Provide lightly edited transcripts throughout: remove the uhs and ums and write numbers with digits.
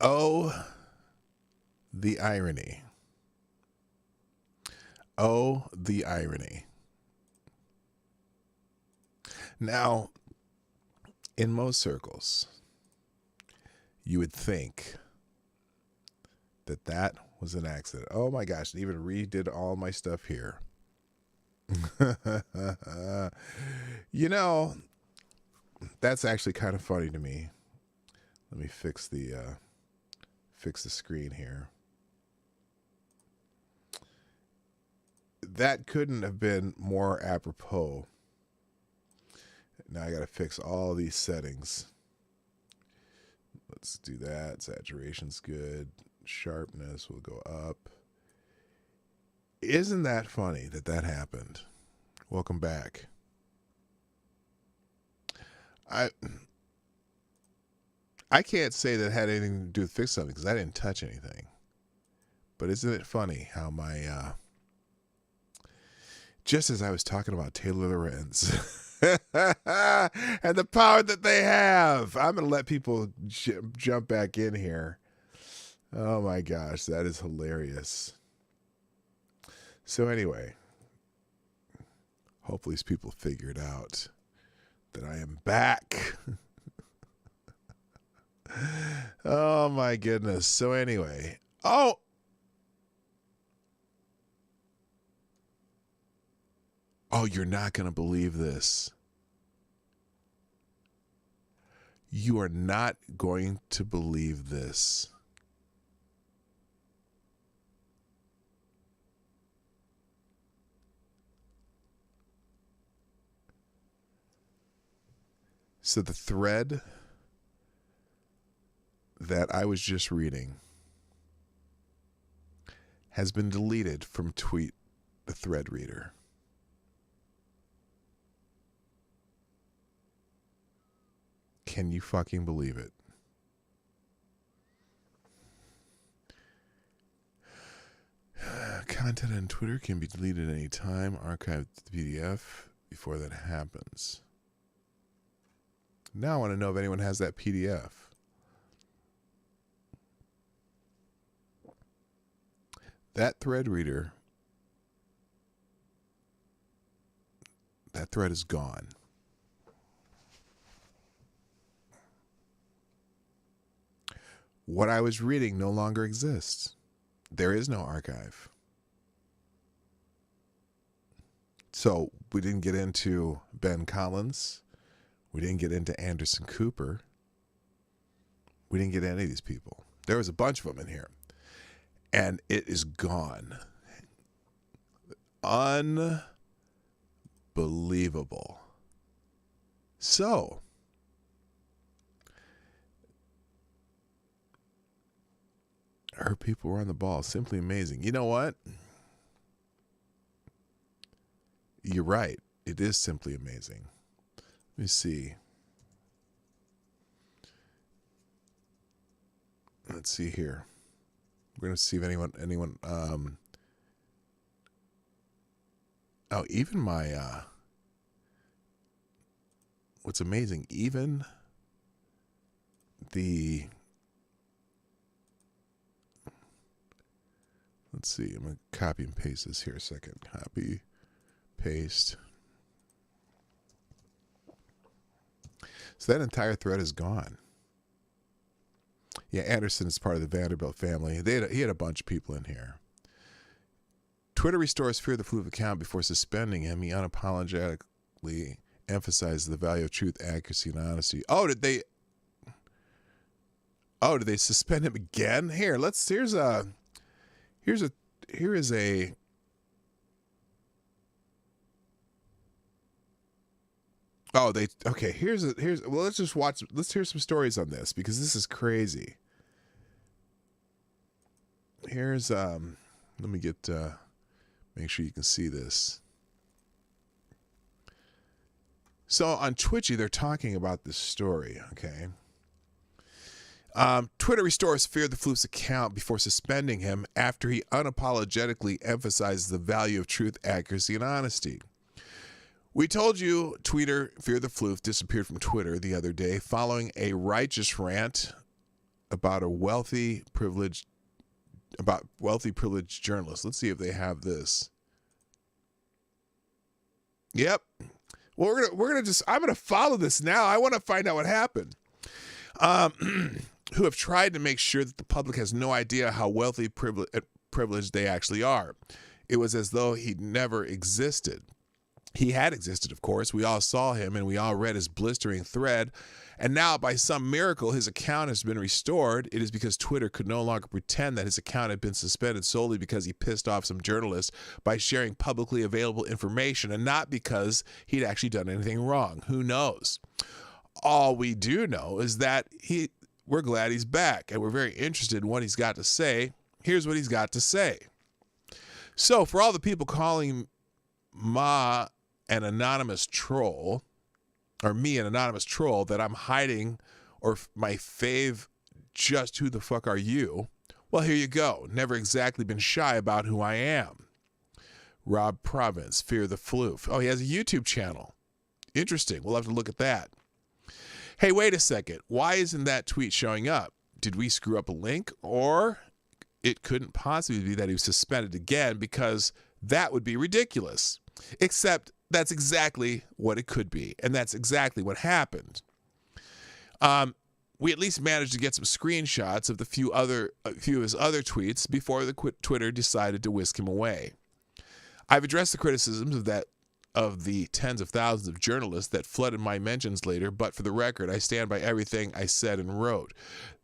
Oh, the irony. Oh, the irony. Now, in most circles, you would think that that was an accident. Oh my gosh, they even redid all my stuff here. You know, that's actually kind of funny to me. Let me fix the screen here. That couldn't have been more apropos. Now I got to fix all these settings. Let's do that. Saturation's good. Sharpness will go up. Isn't that funny that that happened? Welcome back. I can't say that had anything to do with fix something because I didn't touch anything. But isn't it funny how my just as I was talking about Taylor Lorenz and the power that they have, I'm going to let people jump back in here. Oh my gosh, that is hilarious. So anyway, hopefully these people figured out that I am back. Oh my goodness. So anyway, oh, you're not going to believe this. You are not going to believe this. So the thread that I was just reading has been deleted from Tweet the Thread Reader. Can you fucking believe it? Content on Twitter can be deleted at any time. Archive the PDF before that happens. Now I want to know if anyone has that PDF. That thread reader, that thread is gone. What I was reading no longer exists. There is no archive. So we didn't get into Ben Collins. We didn't get into Anderson Cooper. We didn't get any of these people. There was a bunch of them in here. And it is gone. Unbelievable. So, her people were on the ball. Simply amazing. You know what? You're right. It is simply amazing. Let me see. Let's see here. We're going to see if anyone, even my, what's amazing, even the, let's see, I'm going to copy and paste this here a second. Copy, paste. So that entire thread is gone. Yeah, Anderson is part of the Vanderbilt family. He had a bunch of people in here. Twitter restores Fear the Floof account before suspending him. He unapologetically emphasized the value of truth, accuracy, and honesty. Did they suspend him again? Here is a well, let's hear some stories on this because this is crazy. Here's let me get make sure you can see this. So on Twitchy they're talking about this story, okay? Twitter restores Fear the Floof's account before suspending him after he unapologetically emphasized the value of truth, accuracy, and honesty. We told you tweeter Fear the Floof disappeared from Twitter the other day following a righteous rant about wealthy privileged journalists. Let's see if they have this. Yep. Well, I'm gonna follow this now. I want to find out what happened. Who have tried to make sure that the public has no idea how wealthy privileged they actually are. It was as though he never existed. He had existed, of course. We all saw him and we all read his blistering thread. And now, by some miracle, his account has been restored. It is because Twitter could no longer pretend that his account had been suspended solely because he pissed off some journalists by sharing publicly available information and not because he'd actually done anything wrong. Who knows? All we do know is that we're glad he's back and we're very interested in what he's got to say. Here's what he's got to say. So, for all the people calling Ma an anonymous troll, or me an anonymous troll, that I'm hiding, or my fave, just who the fuck are you? Well, here you go. Never exactly been shy about who I am. Rob Province, Fear the Floof. Oh, he has a YouTube channel. Interesting. We'll have to look at that. Hey, wait a second. Why isn't that tweet showing up? Did we screw up a link? Or it couldn't possibly be that he was suspended again, because that would be ridiculous. Except that's exactly what it could be, and that's exactly what happened. We at least managed to get some screenshots of a few of his other tweets before Twitter decided to whisk him away. I've addressed the criticisms of the tens of thousands of journalists that flooded my mentions later, but for the record, I stand by everything I said and wrote.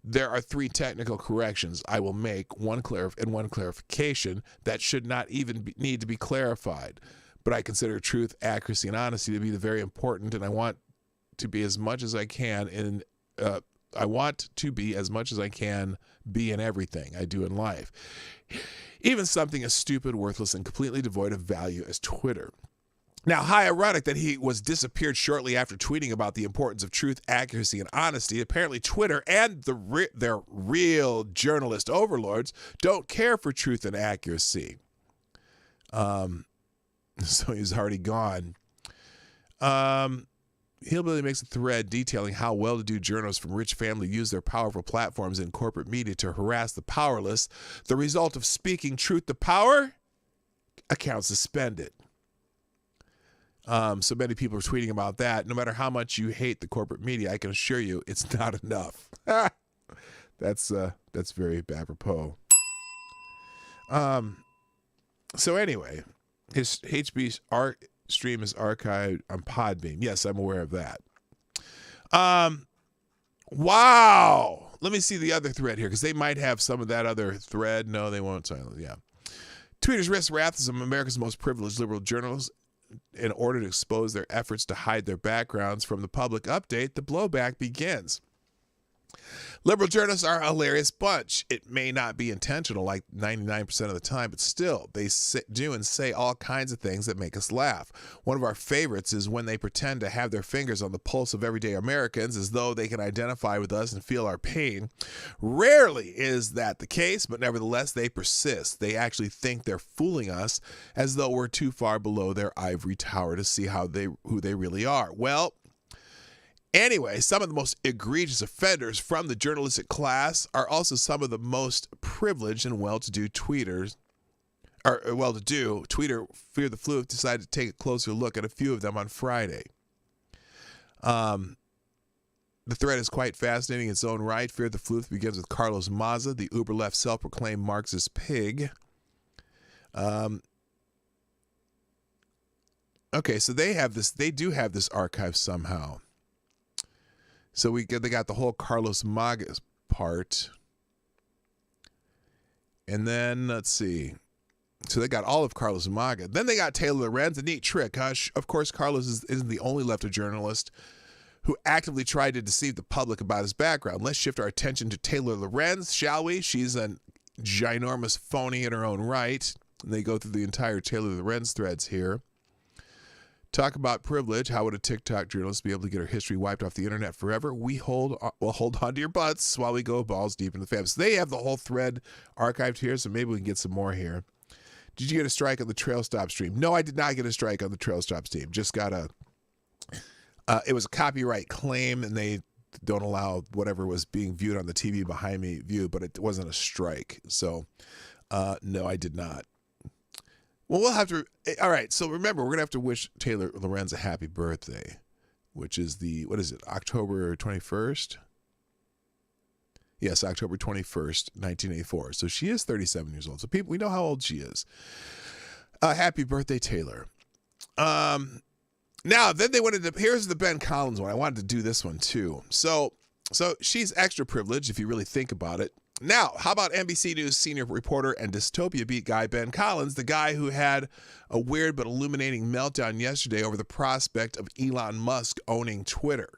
There are 3 technical corrections I will make, one clarification that should not even need to be clarified. But I consider truth, accuracy, and honesty to be very important, and I want to be as much as I can in everything I do in life, even something as stupid, worthless, and completely devoid of value as Twitter. Now, how ironic that he was disappeared shortly after tweeting about the importance of truth, accuracy, and honesty. Apparently, Twitter and their real journalist overlords don't care for truth and accuracy. So he's already gone. Hillbilly makes a thread detailing how well-to-do journalists from rich families use their powerful platforms in corporate media to harass the powerless. The result of speaking truth to power? Account suspended. So many people are tweeting about that. No matter how much you hate the corporate media, I can assure you it's not enough. That's very apropos. So anyway, his HB stream is archived on Podbeam. Yes, I'm aware of that. Wow. Let me see the other thread here, because they might have some of that other thread. No, they won't. Yeah. Tweeters risk wrath of some America's most privileged liberal journalists in order to expose their efforts to hide their backgrounds from the public. Update, the blowback begins. Liberal journalists are a hilarious bunch. It may not be intentional like 99% of the time, but still, they do and say all kinds of things that make us laugh. One of our favorites is when they pretend to have their fingers on the pulse of everyday Americans as though they can identify with us and feel our pain. Rarely is that the case, but nevertheless, they persist. They actually think they're fooling us as though we're too far below their ivory tower to see who they really are. Well, anyway, some of the most egregious offenders from the journalistic class are also some of the most privileged and well-to-do tweeters. Tweeter Fear the Floof decided to take a closer look at a few of them on Friday. The thread is quite fascinating in its own right. Fear the Floof begins with Carlos Maza, the uber-left self-proclaimed Marxist pig. Okay, so they do have this archive somehow. So they got the whole Carlos Maga part. And then, let's see. So they got all of Carlos Maga. Then they got Taylor Lorenz, a neat trick, huh? Of course, Carlos isn't the only left journalist who actively tried to deceive the public about his background. Let's shift our attention to Taylor Lorenz, shall we? She's a ginormous phony in her own right. And they go through the entire Taylor Lorenz threads here. Talk about privilege. How would a TikTok journalist be able to get her history wiped off the internet forever? We'll hold on to your butts while we go balls deep in the fam. So they have the whole thread archived here, so maybe we can get some more here. Did you get a strike on the Trail Stop stream? No, I did not get a strike on the Trail Stop stream. Just got it was a copyright claim, and don't allow whatever was being viewed on the TV behind me view, but it wasn't a strike. So, no, I did not. Well, we'll have to. All right. So remember, we're going to have to wish Taylor Lorenz a happy birthday, which is October 21st? Yes, October 21st, 1984. So she is 37 years old. So we know how old she is. Happy birthday, Taylor. Now, then they wanted to, here's the Ben Collins one. I wanted to do this one too. So she's extra privileged if you really think about it. Now, how about NBC News senior reporter and dystopia beat guy Ben Collins, the guy who had a weird but illuminating meltdown yesterday over the prospect of Elon Musk owning Twitter.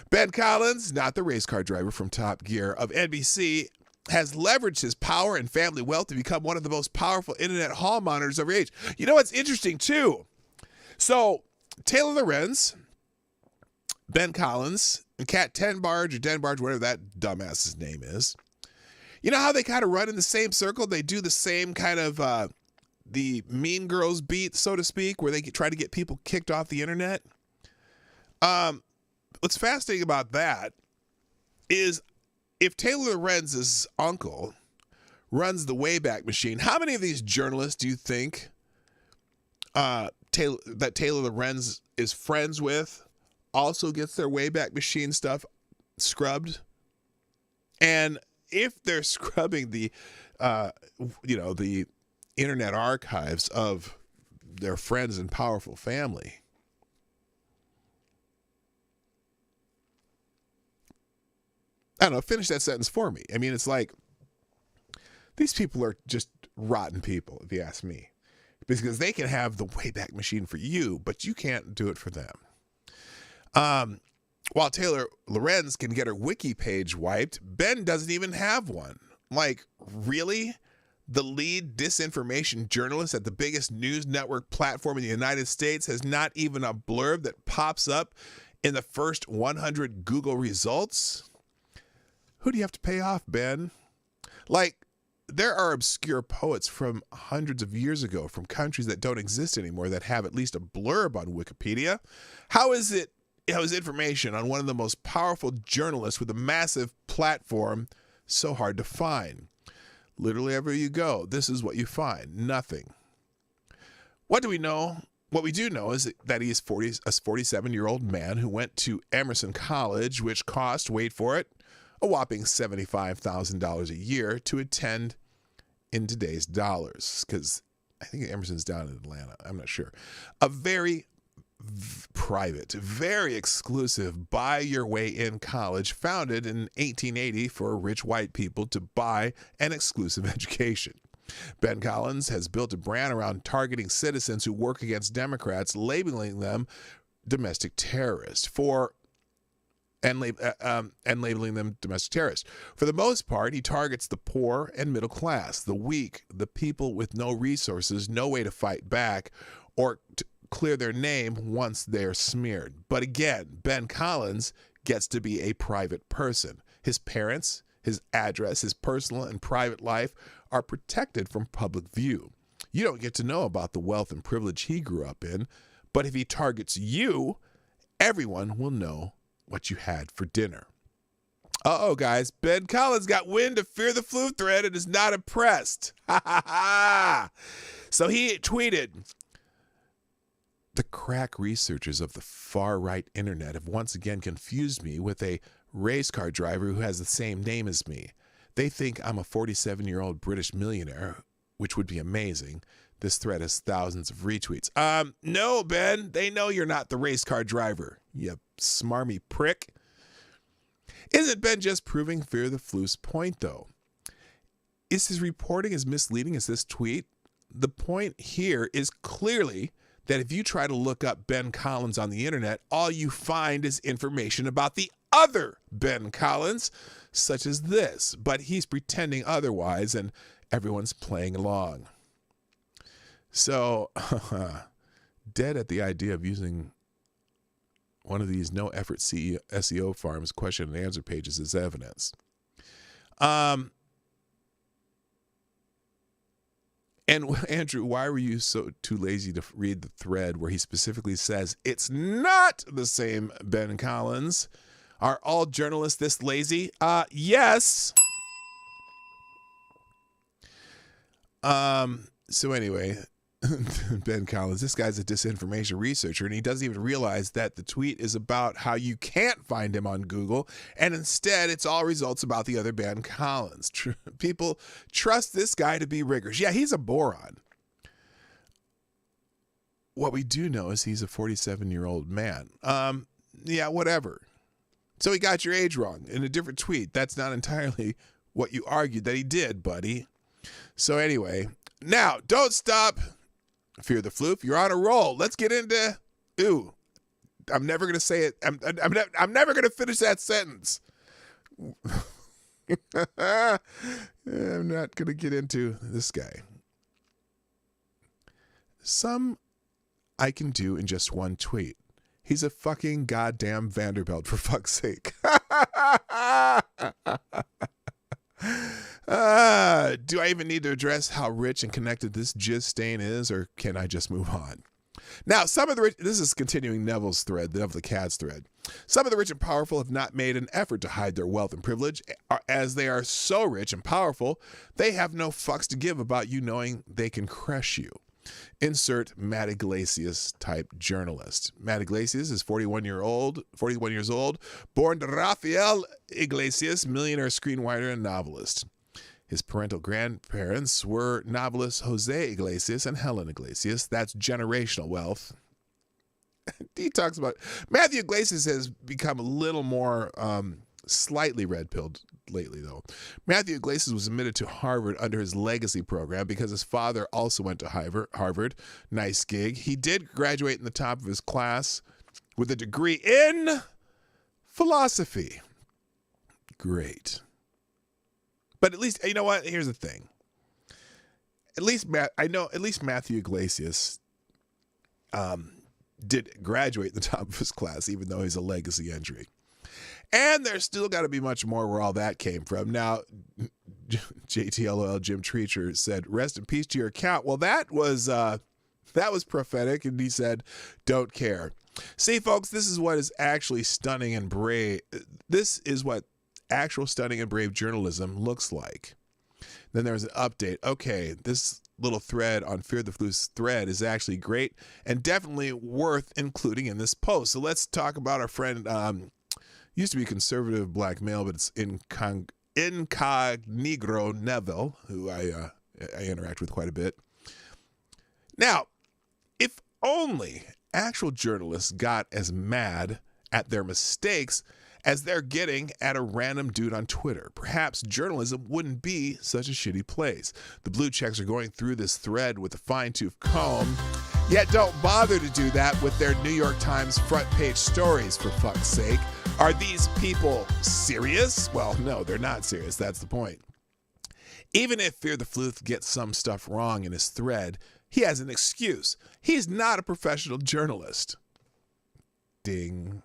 Ben Collins, not the race car driver from Top Gear of NBC, has leveraged his power and family wealth to become one of the most powerful internet hall monitors of our age. You know what's interesting, too? So, Taylor Lorenz, Ben Collins, and Kat Tenbarge or Denbarge, whatever that dumbass's name is. You know how they kind of run in the same circle? They do the same kind of the Mean Girls beat, so to speak, where they try to get people kicked off the internet. What's fascinating about that is if Taylor Lorenz's uncle runs the Wayback Machine, how many of these journalists do you think that Taylor Lorenz is friends with also gets their Wayback Machine stuff scrubbed? And if they're scrubbing the internet archives of their friends and powerful family, I don't know, finish that sentence for me. I mean, it's like, these people are just rotten people, if you ask me. Because they can have the Wayback Machine for you, but you can't do it for them. While Taylor Lorenz can get her wiki page wiped, Ben doesn't even have one. Like, really? The lead disinformation journalist at the biggest news network platform in the United States has not even a blurb that pops up in the first 100 Google results? Who do you have to pay off, Ben? Like, there are obscure poets from hundreds of years ago from countries that don't exist anymore that have at least a blurb on Wikipedia. How is information on one of the most powerful journalists with a massive platform so hard to find? Literally everywhere you go, this is what you find. Nothing. What do we know? What we do know is that he is a 47-year-old man who went to Emerson College, which cost, wait for it, a whopping $75,000 a year to attend in today's dollars, because I think Emerson's down in Atlanta. I'm not sure. A very private, very exclusive, buy-your-way-in college founded in 1880 for rich white people to buy an exclusive education. Ben Collins has built a brand around targeting citizens who work against Democrats, labeling them domestic terrorists and labeling them domestic terrorists. For the most part, he targets the poor and middle class, the weak, the people with no resources, no way to fight back, or to clear their name once they're smeared. But again, Ben Collins gets to be a private person. His parents, his address, his personal and private life are protected from public view. You don't get to know about the wealth and privilege he grew up in, but if he targets you, everyone will know what you had for dinner. Uh-oh, guys. Ben Collins got wind of Fear the Flu thread and is not impressed. Ha ha ha! So he tweeted, "The crack researchers of the far-right internet have once again confused me with a race car driver who has the same name as me. They think I'm a 47-year-old British millionaire, which would be amazing. This thread has thousands of retweets." No, Ben. They know you're not the race car driver, you smarmy prick. Isn't Ben just proving Fear the Flu's point, though? Is his reporting as misleading as this tweet? The point here is clearly that if you try to look up Ben Collins on the internet, all you find is information about the other Ben Collins, such as this. But he's pretending otherwise, and everyone's playing along. So, dead at the idea of using one of these no-effort SEO farms question and answer pages as evidence. And Andrew, why were you too lazy to read the thread where he specifically says it's not the same Ben Collins? Are all journalists this lazy? Yes. So anyway, Ben Collins, this guy's a disinformation researcher, and he doesn't even realize that the tweet is about how you can't find him on Google, and instead it's all results about the other Ben Collins. People trust this guy to be rigorous. Yeah, he's a moron. What we do know is he's a 47-year-old man. Yeah, whatever. So he got your age wrong in a different tweet. That's not entirely what you argued that he did, buddy. So anyway, now don't stop. Fear the Floof, you're on a roll. Let's get into. Ooh, I'm never gonna say it. I'm never gonna finish that sentence. I'm not gonna get into this guy. Some I can do in just one tweet. He's a fucking goddamn Vanderbilt, for fuck's sake. Do I even need to address how rich and connected this jizz stain is, or can I just move on? Now, some of the rich, this is continuing Neville's thread, the Neville the Cat's thread. Some of the rich and powerful have not made an effort to hide their wealth and privilege. As they are so rich and powerful, they have no fucks to give about you knowing they can crush you. Insert Matt Iglesias type journalist. Matt Iglesias is 41 years old, born to Rafael Iglesias, millionaire screenwriter and novelist. His parental grandparents were novelists Jose Iglesias and Helen Iglesias. That's generational wealth. He talks about Matthew Iglesias has become a little more slightly red-pilled lately, though. Matthew Iglesias was admitted to Harvard under his legacy program because his father also went to Harvard. Nice gig. He did graduate in the top of his class with a degree in philosophy. Great. But at least, you know what? Here's the thing. At least Matthew Iglesias did graduate in the top of his class, even though he's a legacy entry. And there's still got to be much more where all that came from. Now, JTLOL Jim Treacher said, "Rest in peace to your account." Well, that was prophetic, and he said, "Don't care." See, folks, this is what is actually stunning and brave. This is what actual stunning and brave journalism looks like. Then there's an update. Okay, this little thread on Fear the Floof's thread is actually great and definitely worth including in this post. So let's talk about our friend, used to be conservative black male, but it's incognito Neville, who I interact with quite a bit. Now, if only actual journalists got as mad at their mistakes as they're getting at a random dude on Twitter, perhaps journalism wouldn't be such a shitty place. The blue checks are going through this thread with a fine-tooth comb, yet don't bother to do that with their New York Times front page stories, for fuck's sake. Are these people serious? Well, no, they're not serious. That's the point. Even if Fear the Floof gets some stuff wrong in his thread, he has an excuse. He's not a professional journalist. Ding.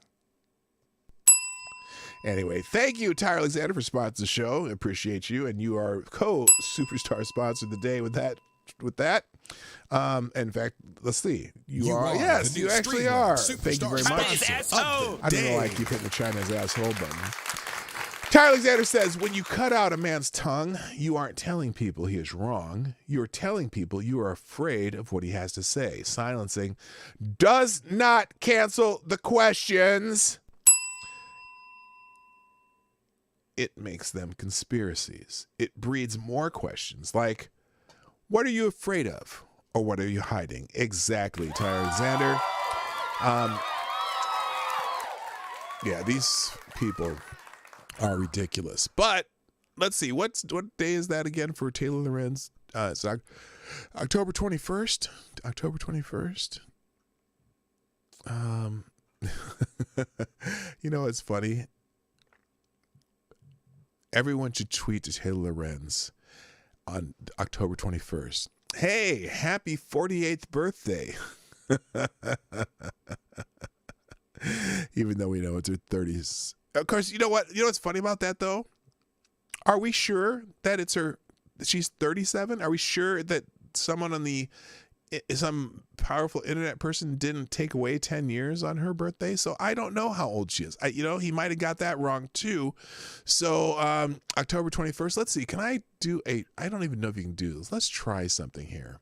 Anyway, thank you, Tyler Alexander, for sponsoring the show. I appreciate you, and you are co-superstar sponsor of the day with that. In fact, let's see. You are. Yes, you actually are. Thank you very much. I don't know why I keep hitting the China's asshole button. Tyler Alexander says, when you cut out a man's tongue, you aren't telling people he is wrong. You're telling people you are afraid of what he has to say. Silencing does not cancel the questions. It makes them conspiracies. It breeds more questions like, what are you afraid of? Or what are you hiding? Exactly, Tyler Alexander. Yeah, these people are ridiculous. But let's see, what day is that again for Taylor Lorenz? It's October 21st. October 21st. You know, it's funny. Everyone should tweet to Taylor Lorenz on October 21st. Hey, happy 48th birthday. Even though we know it's her 30s. Of course, you know what? You know what's funny about that, though? Are we sure that she's 37? Are we sure that someone some powerful internet person didn't take away 10 years on her birthday. So I don't know how old she is. He might have got that wrong too. So October 21st, let's see. Can I do I don't even know if you can do this. Let's try something here.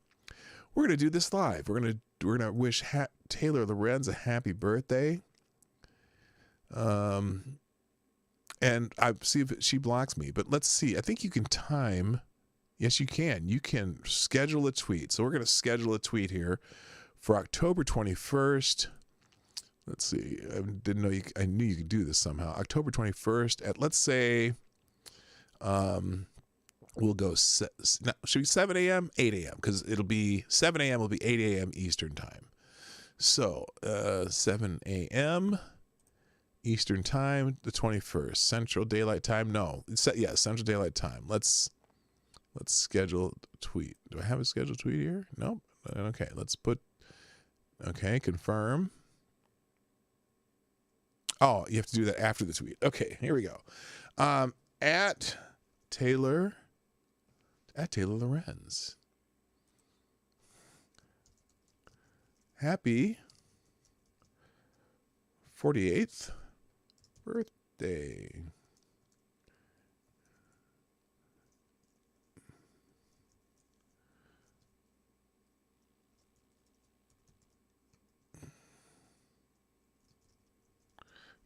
We're going to do this live. We're going to wish Taylor Lorenz a happy birthday. And I see if she blocks me, but let's see. I think you can time. Yes, you can. You can schedule a tweet. So we're going to schedule a tweet here for October 21st. Let's see. I didn't know I knew you could do this somehow. October 21st at, let's say, we'll go, should we 7 a.m., 8 a.m.? Because it'll be 7 a.m. will be 8 a.m. Eastern time. So 7 a.m. Eastern time, the 21st. Central Daylight Time? No. Central Daylight Time. Let's schedule a tweet. Do I have a scheduled tweet here? Nope. Okay, confirm. Oh, you have to do that after the tweet. Okay, here we go. At Taylor Lorenz. Happy 48th birthday.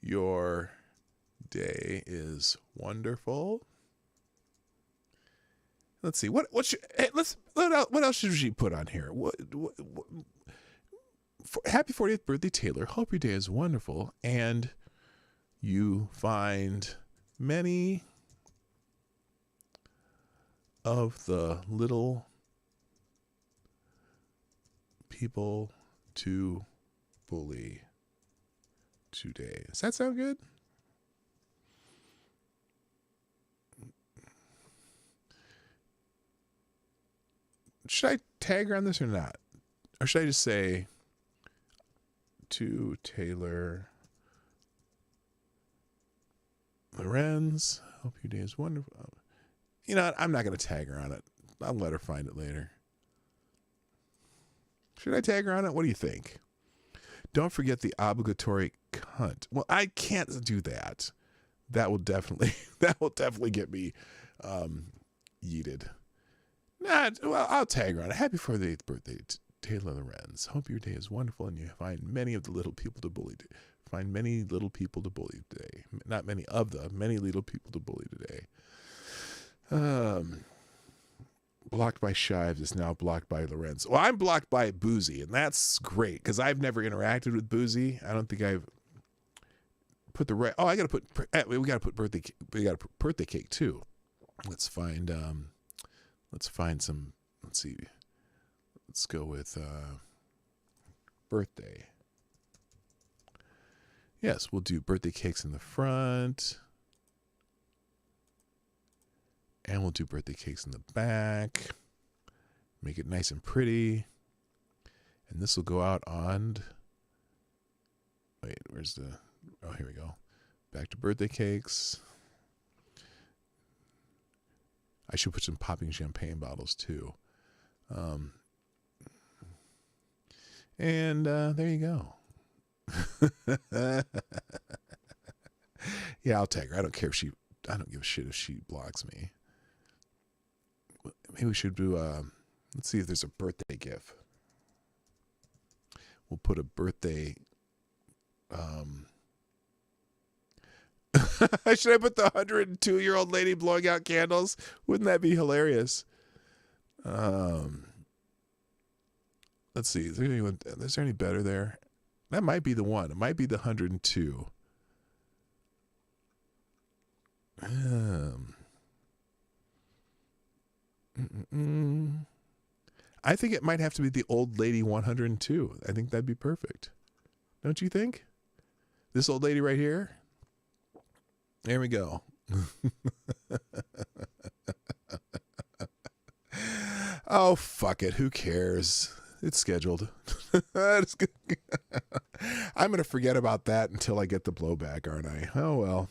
Your day is wonderful. Let's see. What else should she put on here? Happy 40th birthday, Taylor. Hope your day is wonderful and you find many of the little people to bully today. Does that sound good? Should I tag her on this or not? Or should I just say to Taylor Lorenz, hope your day is wonderful. You know what? I'm not going to tag her on it. I'll let her find it later. Should I tag her on it? What do you think? Don't forget the obligatory cunt. Well, I can't do that. That will definitely get me yeeted. Well, I'll tag her on it. Happy 48th birthday, Taylor Lorenz. Hope your day is wonderful and you find many of the little people to bully. Find many little people to bully today. Not many of the many little people to bully today. Blocked by Shives is now blocked by Lorenz. Well, I'm blocked by Boozy, and that's great because I've never interacted with Boozy. I don't think I've put the right. Oh, I got to put. We got to put birthday. We got to put birthday cake too. Let's find some. Let's see. Let's go with birthday. Yes, we'll do birthday cakes in the front. And we'll do birthday cakes in the back. Make it nice and pretty. And this will go out on... Wait, where's the... Oh, here we go. Back to birthday cakes. I should put some popping champagne bottles too. And there you go. Yeah, I'll tag her. I don't care if she... I don't give a shit if she blocks me. Maybe we should do... let's see if there's a birthday gif. We'll put a birthday... Should I put the 102-year-old lady blowing out candles? Wouldn't that be hilarious? Let's see. Is there any better there? That might be the one. It might be the 102. I think it might have to be the old lady 102. I think that'd be perfect. Don't you think? This old lady right here? There we go. Oh, fuck it. Who cares? It's scheduled. I'm going to forget about that until I get the blowback, aren't I? Oh, well.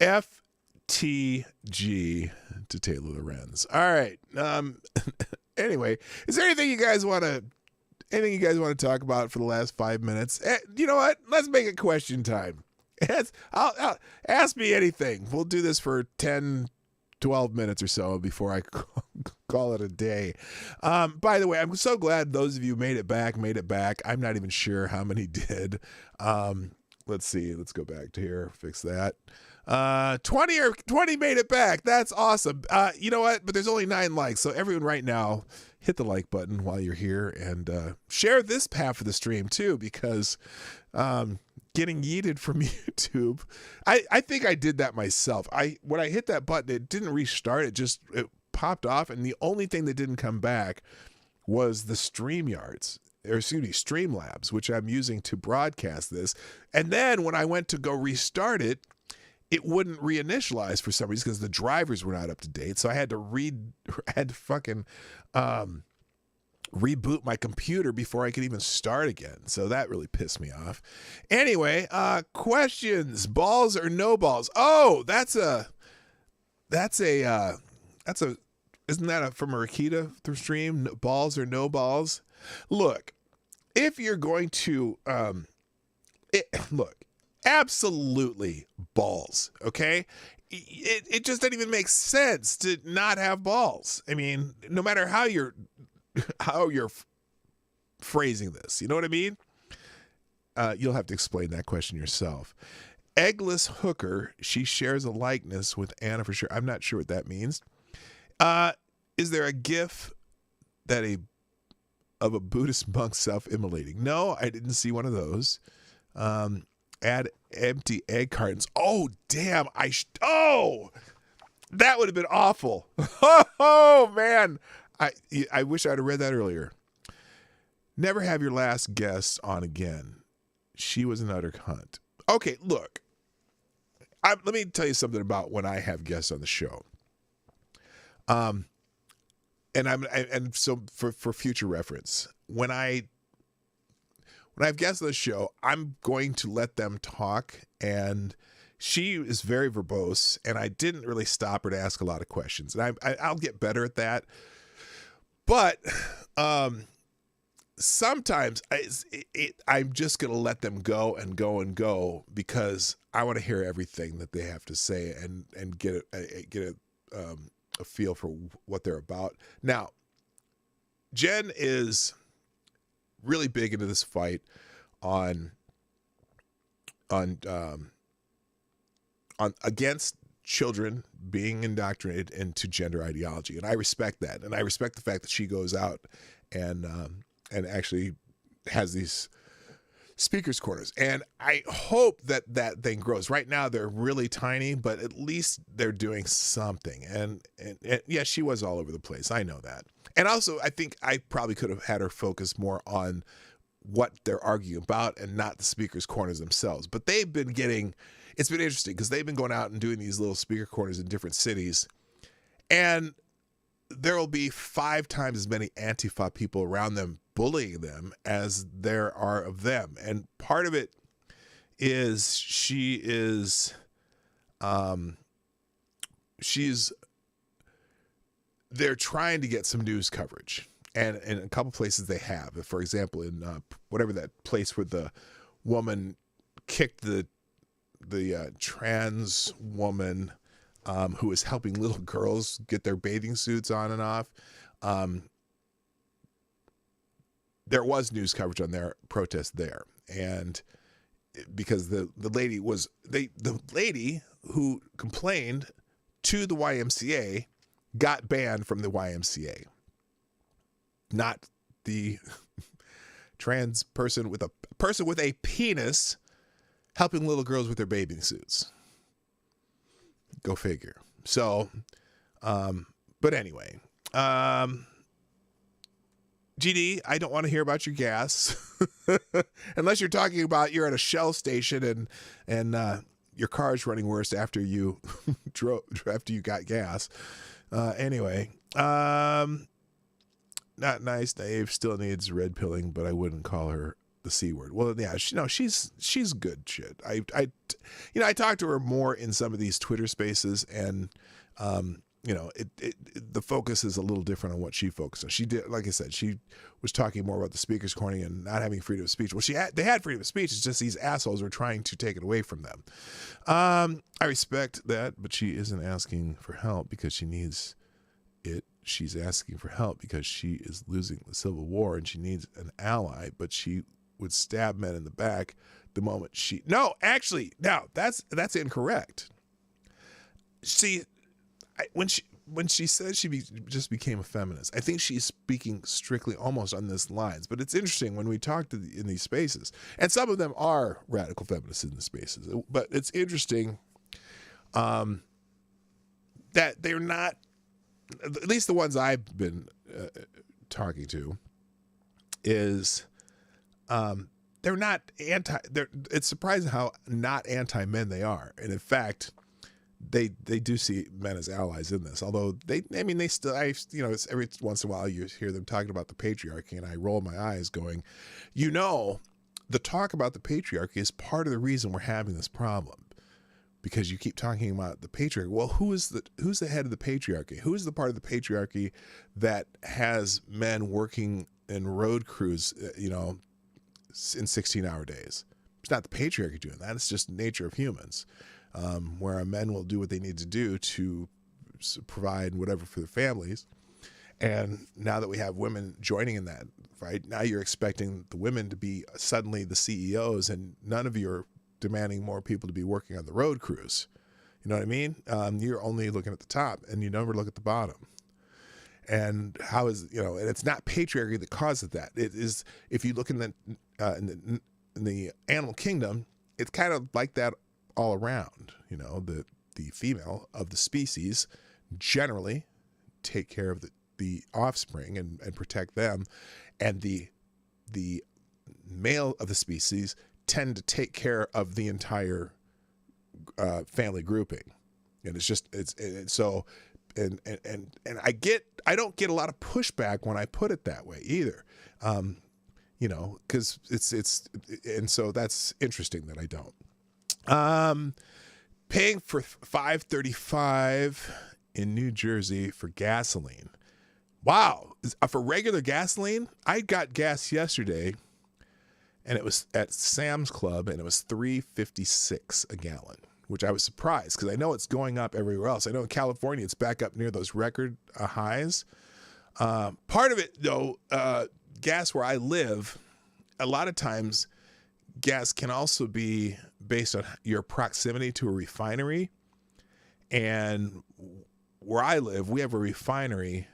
FTG to Taylor Lorenz. All right. Anyway, is there anything you guys want to talk about for the last 5 minutes? You know what? Let's make it question time. I'll ask me anything. We'll do this for 10, 12 minutes or so before I call it a day. By the way, I'm so glad those of you made it back. I'm not even sure how many did. Let's see. Let's go back to here. Fix that. 20 made it back. That's awesome. You know what? But there's only 9 likes. So everyone right now, hit the like button while you're here and share this half of the stream too, because getting yeeted from YouTube, I think I did that myself. When I hit that button, it didn't restart. It popped off, and the only thing that didn't come back was the Streamlabs, which I'm using to broadcast this. And then when I went to go restart it, it wouldn't reinitialize for some reason because the drivers were not up to date. So I had to fucking reboot my computer before I could even start again. So that really pissed me off. Anyway, questions: balls or no balls? Oh, isn't that from a Rakita through stream? Balls or no balls? Look, if you're going to, absolutely balls. Okay. It just doesn't even make sense to not have balls. I mean, no matter how you're phrasing this, you know what I mean? You'll have to explain that question yourself. Eggless Hooker, she shares a likeness with Anna for sure. I'm not sure what that means. Is there a GIF of a Buddhist monk self-immolating? No, I didn't see one of those. Add empty egg cartons. Oh, damn. That would have been awful. Oh, man. I wish I'd have read that earlier. Never have your last guest on again. She was an utter cunt. Okay, look. Let me tell you something about when I have guests on the show. So for future reference, when I have guests on the show, I'm going to let them talk, and she is very verbose, and I didn't really stop her to ask a lot of questions, and I'll get better at that. But sometimes I'm just going to let them go and go and go because I want to hear everything that they have to say and get a feel for what they're about. Now, Jen is really big into this fight on against children being indoctrinated into gender ideology, and I respect that, and I respect the fact that she goes out and actually has these speakers corners, and I hope that thing grows. Right now they're really tiny, but at least they're doing something. And yeah, she was all over the place. I know that. And also, I think I probably could have had her focus more on what they're arguing about and not the speakers corners themselves. But it's been interesting because they've been going out and doing these little speaker corners in different cities, and there will be 5 times as many Antifa people around them bullying them as there are of them. And part of it is they're trying to get some news coverage, and in a couple places they have. For example, in whatever that place where the woman kicked the trans woman who was helping little girls get their bathing suits on and off. There was news coverage on their protest there, and because the lady who complained to the YMCA got banned from the YMCA, not the trans person with a penis helping little girls with their bathing suits. Go figure. So, but anyway, GD, I don't want to hear about your gas unless you're talking about you're at a Shell station and your car's running worse after you got gas. Anyway, not nice. Dave still needs red pilling, but I wouldn't call her the C word. Well, yeah, she's good shit. I talked to her more in some of these Twitter spaces, and the focus is a little different on what she focused on. She did, like I said, she was talking more about the speaker's corner and not having freedom of speech. Well, they had freedom of speech. It's just these assholes were trying to take it away from them. I respect that, but she isn't asking for help because she needs it. She's asking for help because she is losing the civil war and she needs an ally, but she would stab men in the back the moment that's incorrect. See, when she says just became a feminist, I think she's speaking strictly almost on this lines. But it's interesting when we talk in these spaces, and some of them are radical feminists in the spaces. But it's interesting that they're not, at least the ones I've been talking to, is they're not anti. It's surprising how not anti-men they are, and in fact, they do see men as allies in this. Although they still, it's every once in a while you hear them talking about the patriarchy, and I roll my eyes, going, the talk about the patriarchy is part of the reason we're having this problem, because you keep talking about the patriarchy. Well, who's the head of the patriarchy? Who is the part of the patriarchy that has men working in road crews, in 16-hour days? It's not the patriarchy doing that. It's just the nature of humans. Where our men will do what they need to do to provide whatever for their families. And now that we have women joining in that, right, now you're expecting the women to be suddenly the CEOs, and none of you are demanding more people to be working on the road crews. You know what I mean? You're only looking at the top, and you never look at the bottom. And how is, and it's not patriarchy that causes that. It is, if you look in the animal kingdom, it's kind of like that all around. The female of the species generally take care of the offspring and protect them, and the male of the species tend to take care of the entire family grouping. And I don't get a lot of pushback when I put it that way either. Because and so that's interesting that I don't. Paying for $5.35 in New Jersey for gasoline. Wow. For regular gasoline, I got gas yesterday, and it was at Sam's Club, and it was $3.56 a gallon, which I was surprised because I know it's going up everywhere else. I know in California it's back up near those record highs. Part of it, though, gas where I live, a lot of times gas can also be based on your proximity to a refinery. And where I live, we have a refinery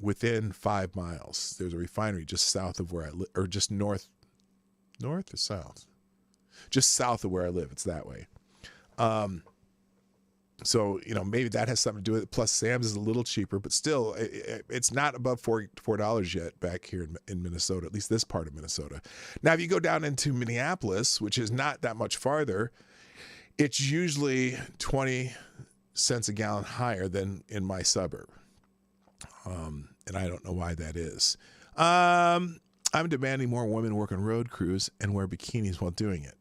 within 5 miles. There's a refinery just south of where I live, or just north or south? Just south of where I live. It's that way. So, maybe that has something to do with it. Plus, Sam's is a little cheaper, but still, it's not above $4 yet back here in Minnesota, at least this part of Minnesota. Now, if you go down into Minneapolis, which is not that much farther, it's usually 20 cents a gallon higher than in my suburb. And I don't know why that is. I'm demanding more women work on road crews and wear bikinis while doing it.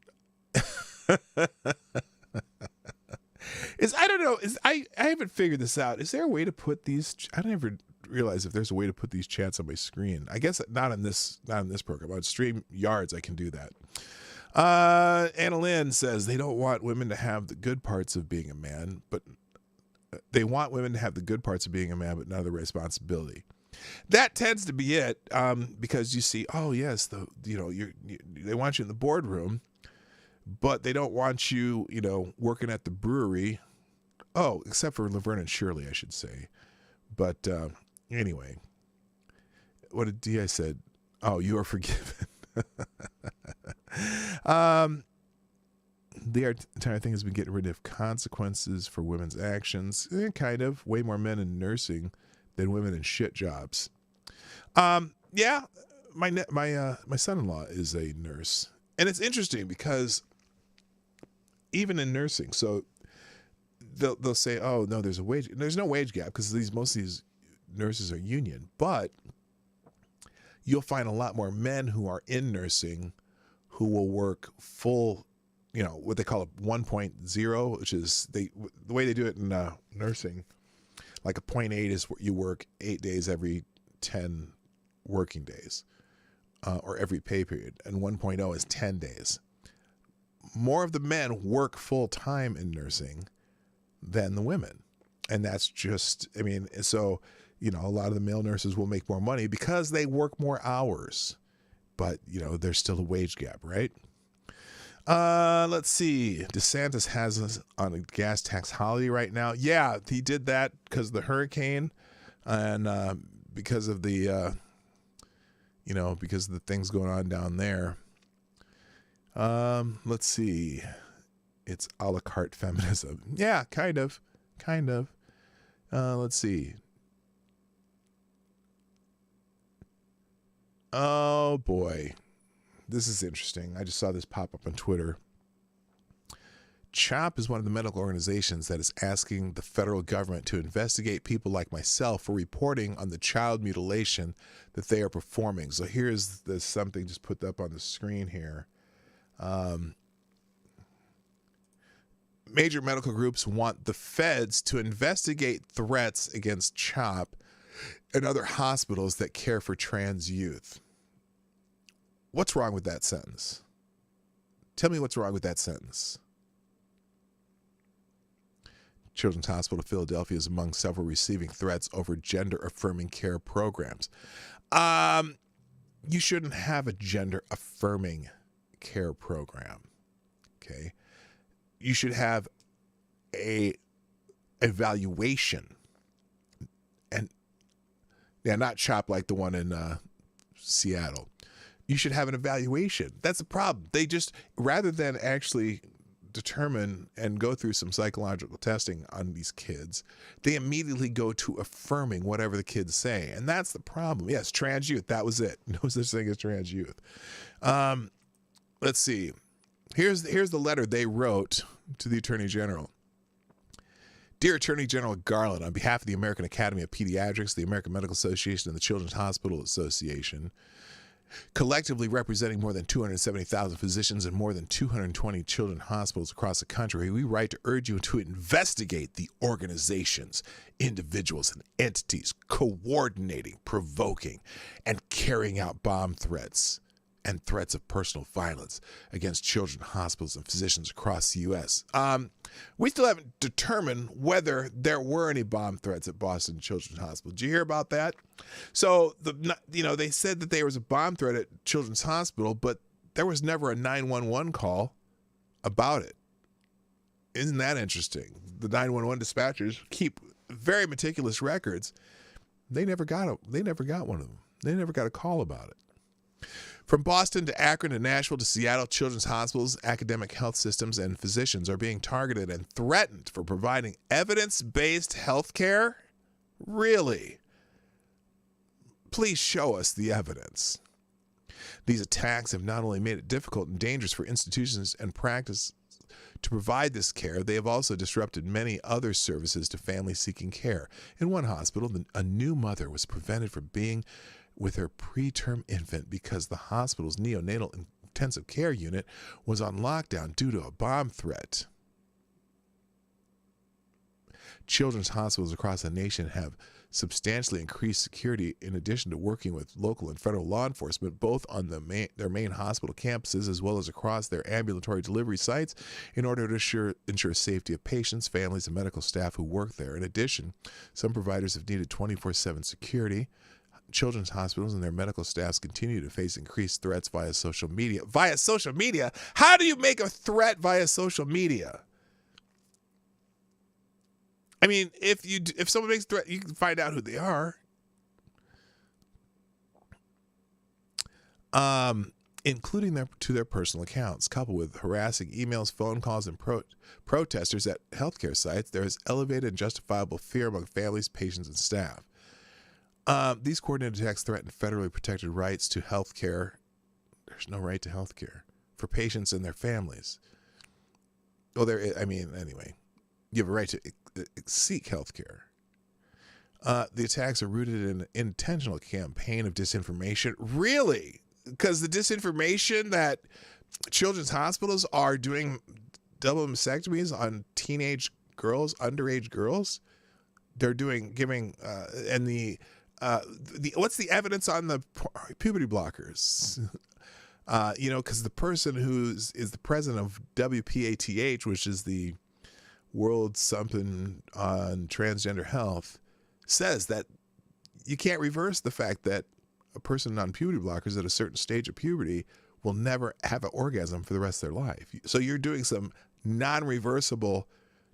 I don't know. I haven't figured this out. Is there a way to put these? I don't ever realize if there's a way to put these chats on my screen. I guess not on this program. On StreamYards, I can do that. Anna Lynn says they don't want women to have the good parts of being a man, but they want women to have the good parts of being a man, but none of the responsibility. That tends to be it, because you see, oh yes, they want you in the boardroom, but they don't want you, working at the brewery. Oh, except for Laverne and Shirley, I should say. But anyway, what did D.I. said? Oh, you are forgiven. The entire thing has been getting rid of consequences for women's actions. Kind of. Way more men in nursing than women in shit jobs. Yeah, my son-in-law is a nurse, and it's interesting because even in nursing, so they'll say, oh no, there's no wage gap because most of these nurses are union, but you'll find a lot more men who are in nursing who will work full what they call a 1.0, which is the way they do it in nursing. Like a 0.8 is you work 8 days every 10 working days, or every pay period, and 1.0 is 10 days. More of the men work full time in nursing than the women. And that's just, so, a lot of the male nurses will make more money because they work more hours, but, there's still a wage gap, right? Let's see. DeSantis has us on a gas tax holiday right now. Yeah, he did that because of the hurricane and because of the, because of the things going on down there. Let's see. It's a la carte feminism. Yeah, kind of. Let's see. Oh boy. This is interesting. I just saw this pop up on Twitter. CHOP is one of the medical organizations that is asking the federal government to investigate people like myself for reporting on the child mutilation that they are performing. So here's something just put up on the screen here. Major medical groups want the feds to investigate threats against CHOP and other hospitals that care for trans youth. What's wrong with that sentence? Tell me what's wrong with that sentence. Children's Hospital of Philadelphia is among several receiving threats over gender-affirming care programs. You shouldn't have a gender-affirming care program. Okay? You should have a evaluation. And not CHOP like the one in Seattle. You should have an evaluation. That's the problem. They just, rather than actually determine and go through some psychological testing on these kids, they immediately go to affirming whatever the kids say. And that's the problem. Yes, trans youth. That was it. No such thing as trans youth. Let's see. Here's the letter they wrote to the Attorney General. Dear Attorney General Garland, on behalf of the American Academy of Pediatrics, the American Medical Association, and the Children's Hospital Association, collectively representing more than 270,000 physicians and more than 220 children's hospitals across the country, we write to urge you to investigate the organizations, individuals, and entities coordinating, provoking, and carrying out bomb threats and threats of personal violence against children's hospitals and physicians across the U.S. We still haven't determined whether there were any bomb threats at Boston Children's Hospital. Did you hear about that? So, they said that there was a bomb threat at Children's Hospital, but there was never a 911 call about it. Isn't that interesting? The 911 dispatchers keep very meticulous records. They never got one of them. They never got a call about it. From Boston to Akron to Nashville to Seattle, children's hospitals, academic health systems, and physicians are being targeted and threatened for providing evidence-based health care? Really? Please show us the evidence. These attacks have not only made it difficult and dangerous for institutions and practice to provide this care, they have also disrupted many other services to families seeking care. In one hospital, a new mother was prevented from being with her preterm infant because the hospital's neonatal intensive care unit was on lockdown due to a bomb threat. Children's hospitals across the nation have substantially increased security in addition to working with local and federal law enforcement, both on their main hospital campuses as well as across their ambulatory delivery sites in order to ensure safety of patients, families, and medical staff who work there. In addition, some providers have needed 24/7 security. Children's hospitals and their medical staffs continue to face increased threats via social media. Via social media? How do you make a threat via social media? I mean, if someone makes a threat, you can find out who they are. Including their personal accounts, coupled with harassing emails, phone calls, and protesters at healthcare sites, there is elevated and justifiable fear among families, patients, and staff. These coordinated attacks threaten federally protected rights to health care. There's no right to health care for patients and their families. Well, anyway, you have a right to seek health care. The attacks are rooted in an intentional campaign of disinformation. Really? Because the disinformation that children's hospitals are doing double mastectomies on teenage girls, underage girls. They're giving what's the evidence on the puberty blockers? Because the person is the president of WPATH, which is the World something on transgender health, says that you can't reverse the fact that a person on puberty blockers at a certain stage of puberty will never have an orgasm for the rest of their life. So you're doing some non-reversible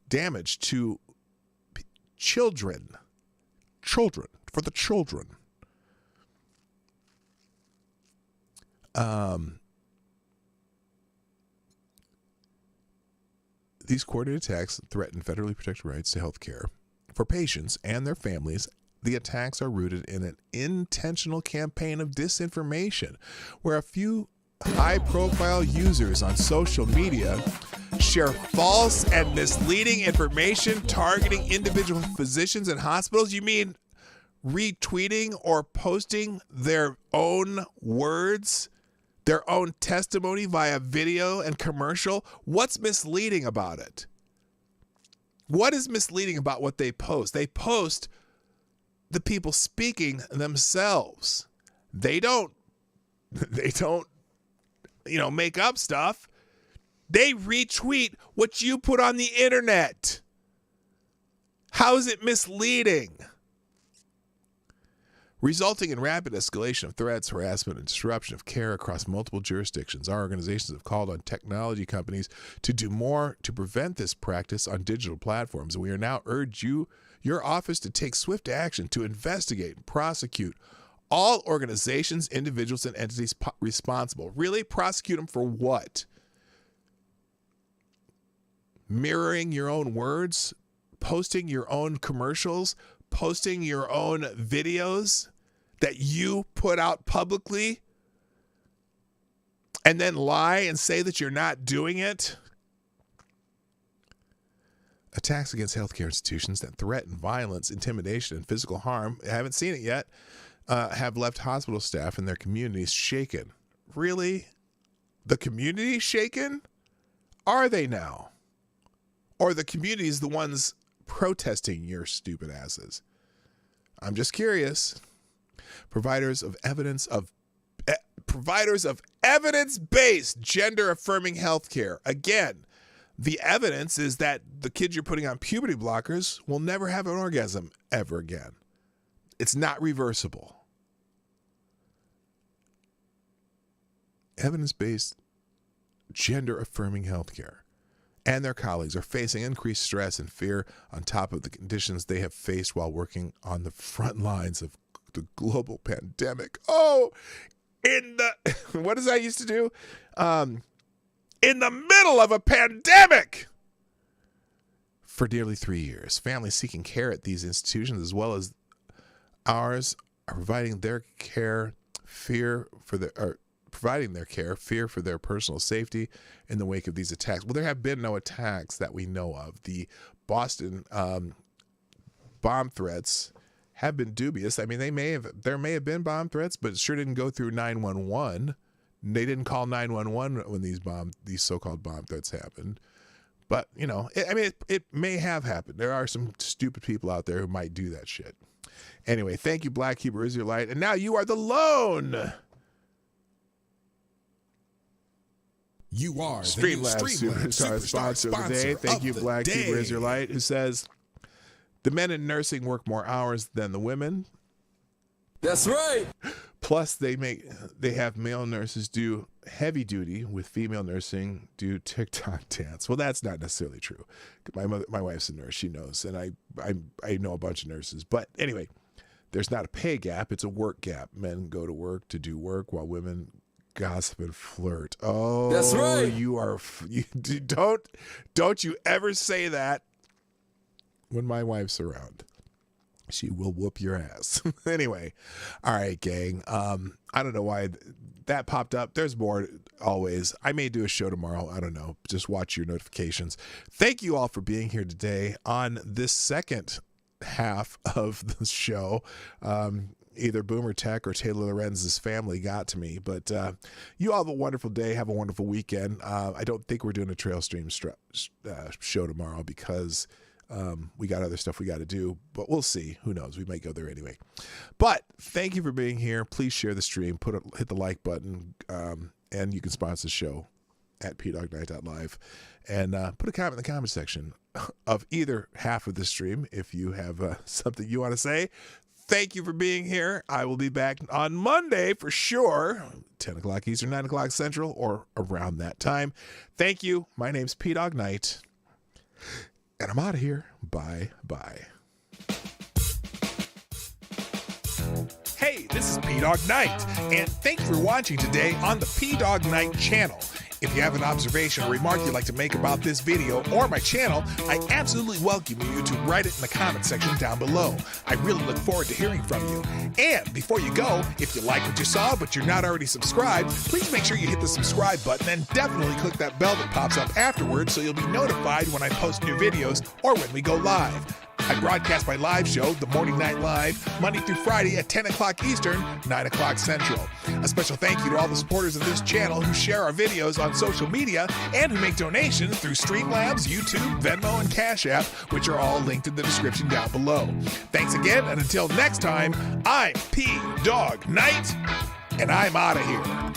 damage to children. For the children. These coordinated attacks threaten federally protected rights to health care for patients and their families. The attacks are rooted in an intentional campaign of disinformation, where a few high-profile users on social media share false and misleading information targeting individual physicians and hospitals. You mean retweeting or posting their own words, their own testimony via video and commercial? What's misleading about it? What is misleading about what they post? They post the people speaking themselves. They don't make up stuff. They retweet what you put on the internet. How is it misleading? Resulting in rapid escalation of threats, harassment, and disruption of care across multiple jurisdictions, our organizations have called on technology companies to do more to prevent this practice on digital platforms. We are now urge your office to take swift action to investigate and prosecute all organizations, individuals, and entities responsible. Really? Prosecute them for what? Mirroring your own words? Posting your own commercials? Posting your own videos that you put out publicly? And then lie and say that you're not doing it? Attacks against healthcare institutions that threaten violence, intimidation, and physical harm, I haven't seen it yet, have left hospital staff and their communities shaken. Really? The community shaken? Are they now? Or the community is the ones protesting your stupid asses? I'm just curious. Providers of evidence-based gender-affirming healthcare. Again, the evidence is that the kids you're putting on puberty blockers will never have an orgasm ever again. It's not reversible. Evidence-based gender-affirming healthcare and their colleagues are facing increased stress and fear on top of the conditions they have faced while working on the front lines of the global pandemic. Oh, what does I used to do? In the middle of a pandemic for nearly 3 years. Families seeking care at these institutions, as well as ours, are providing their care, fear for their personal safety in the wake of these attacks. Well, there have been no attacks that we know of. The Boston bomb threats have been dubious. I mean, there may have been bomb threats, but it sure didn't go through 911. They didn't call 911 when these so-called bomb threats happened. But, it may have happened. There are some stupid people out there who might do that shit. Anyway, thank you, Black Hebrew Israelite. And now you are the lone. You are Streamlabs Superstar sponsor of the day. Thank you, Black Hebrew Israelite, who says the men in nursing work more hours than the women. That's right. Plus, they have male nurses do heavy duty with female nursing do TikTok dance. Well, that's not necessarily true. My wife's a nurse; she knows, and I know a bunch of nurses. But anyway, there's not a pay gap; it's a work gap. Men go to work to do work, while women gossip and flirt. Oh, that's right. Don't you ever say that when my wife's around. She will whoop your ass. Anyway, all right, gang. I don't know why that popped up. There's more always. I may do a show tomorrow. I don't know. Just watch your notifications. Thank you all for being here today on this second half of the show. either Boomer Tech or Taylor Lorenz's family got to me. But you all have a wonderful day. Have a wonderful weekend. I don't think we're doing a trail stream show tomorrow because we got other stuff we got to do. But we'll see. Who knows? We might go there anyway. But thank you for being here. Please share the stream. Hit the like button. And you can sponsor the show at pdognight.live. And put a comment in the comment section of either half of the stream if you have something you want to say. Thank you for being here. I will be back on Monday for sure, 10 o'clock Eastern, 9 o'clock Central, or around that time. Thank you. My name's Dawg Knight, and I'm out of here. Bye-bye. Hey, this is Dawg Knight, and thank you for watching today on the Dawg Knight Channel. If you have an observation or remark you'd like to make about this video or my channel, I absolutely welcome you to write it in the comment section down below. I really look forward to hearing from you. And before you go, if you like what you saw but you're not already subscribed, please make sure you hit the subscribe button and definitely click that bell that pops up afterwards so you'll be notified when I post new videos or when we go live. I broadcast my live show, The Morning Night Live, Monday through Friday at 10 o'clock Eastern, 9 o'clock Central. A special thank you to all the supporters of this channel who share our videos on social media and who make donations through Streamlabs, YouTube, Venmo, and Cash App, which are all linked in the description down below. Thanks again, and until next time, I'm Dawg Knight, and I'm out of here.